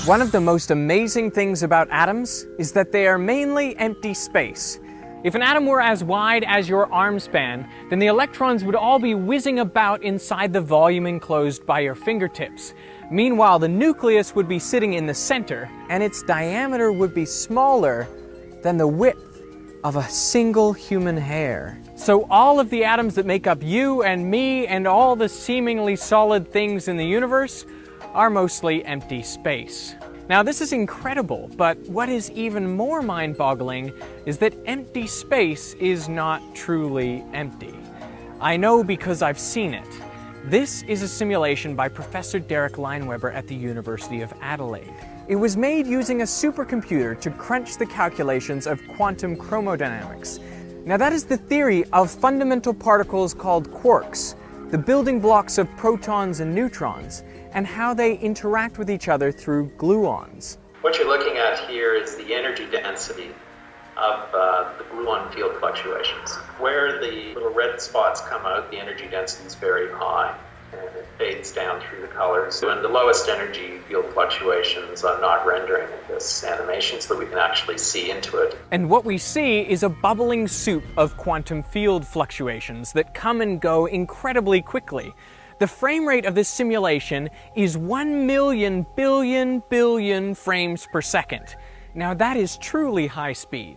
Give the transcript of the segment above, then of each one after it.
One of the most amazing things about atoms is that they are mainly empty space. If an atom were as wide as your arm span, then the electrons would all be whizzing about inside the volume enclosed by your fingertips. Meanwhile, the nucleus would be sitting in the center, and its diameter would be smaller than the width of a single human hair. So all of the atoms that make up you and me and all the seemingly solid things in the universe are mostly empty space. Now this is incredible, but what is even more mind-boggling is that empty space is not truly empty. I know because I've seen it. This is a simulation by Professor Derek Lineweber at the University of Adelaide. It was made using a supercomputer to crunch the calculations of quantum chromodynamics. Now that is the theory of fundamental particles called quarks, the building blocks of protons and neutrons, and how they interact with each other through gluons. What you're looking at here is the energy density of the gluon field fluctuations. Where the little red spots come out, the energy density is very high, and it fades down through the colors. And the lowest energy field fluctuations, I'm not rendering this animation so that we can actually see into it. And what we see is a bubbling soup of quantum field fluctuations that come and go incredibly quickly. The frame rate of this simulation is 1,000,000 billion frames per second. Now that is truly high speed.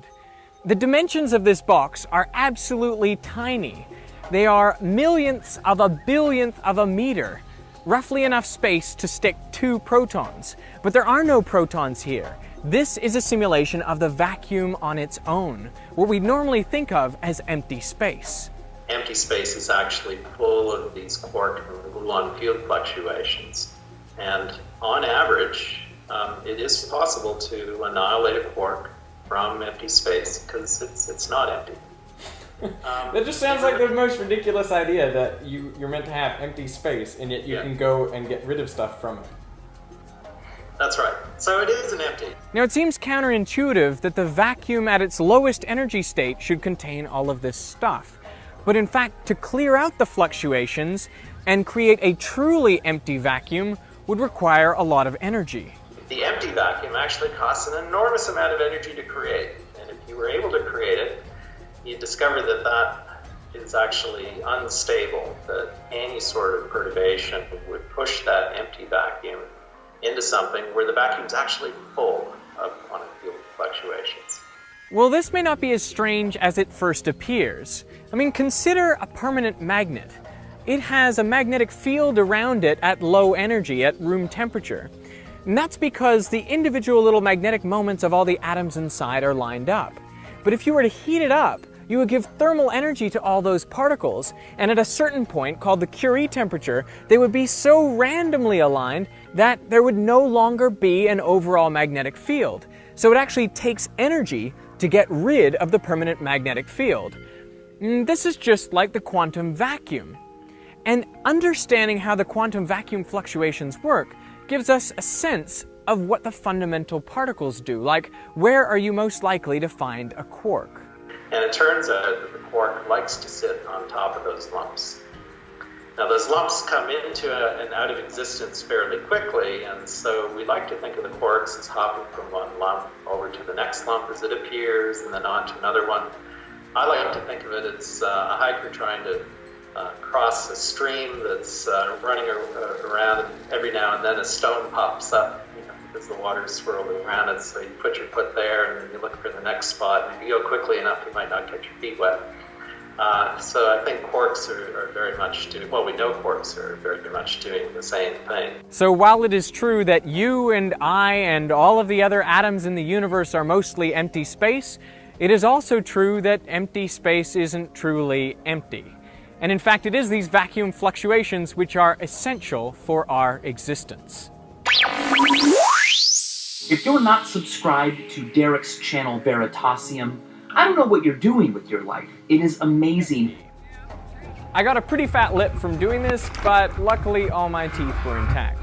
The dimensions of this box are absolutely tiny. They are millionths of a billionth of a meter, roughly enough space to stick 2 protons. But there are no protons here. This is a simulation of the vacuum on its own, what we normally think of as empty space. Empty space is actually full of these quark and gluon field fluctuations. And on average, it is possible to annihilate a quark from empty space because it's not empty. That just sounds like the most ridiculous idea, that you're meant to have empty space and yet you can go and get rid of stuff from it. That's right. So it isn't empty. Now it seems counterintuitive that the vacuum at its lowest energy state should contain all of this stuff. But in fact, to clear out the fluctuations and create a truly empty vacuum would require a lot of energy. The empty vacuum actually costs an enormous amount of energy to create. And if you were able to create it, you discover that that is actually unstable, that any sort of perturbation would push that empty vacuum into something where the vacuum is actually full of quantum field fluctuations. Well, this may not be as strange as it first appears. I mean, consider a permanent magnet. It has a magnetic field around it at low energy, at room temperature. And that's because the individual little magnetic moments of all the atoms inside are lined up. But if you were to heat it up, you would give thermal energy to all those particles, and at a certain point, called the Curie temperature, they would be so randomly aligned that there would no longer be an overall magnetic field. So it actually takes energy to get rid of the permanent magnetic field. This is just like the quantum vacuum. And understanding how the quantum vacuum fluctuations work gives us a sense of what the fundamental particles do, like where are you most likely to find a quark? And it turns out that the quark likes to sit on top of those lumps. Now those lumps come into and out of existence fairly quickly, and so we like to think of the quarks as hopping from one lump over to the next lump as it appears, and then on to another one. I like to think of it as a hiker trying to cross a stream that's running around, and every now and then a stone pops up, because the water's swirled around it, so you put your foot there and then you look for the next spot, and if you go quickly enough you might not get your feet wet. So I think quarks are very much doing, well, we know quarks are very much doing the same thing. So while it is true that you and I and all of the other atoms in the universe are mostly empty space, it is also true that empty space isn't truly empty. And in fact, it is these vacuum fluctuations which are essential for our existence. If you're not subscribed to Derek's channel Veritasium, I don't know what you're doing with your life. It is amazing. I got a pretty fat lip from doing this, but luckily all my teeth were intact.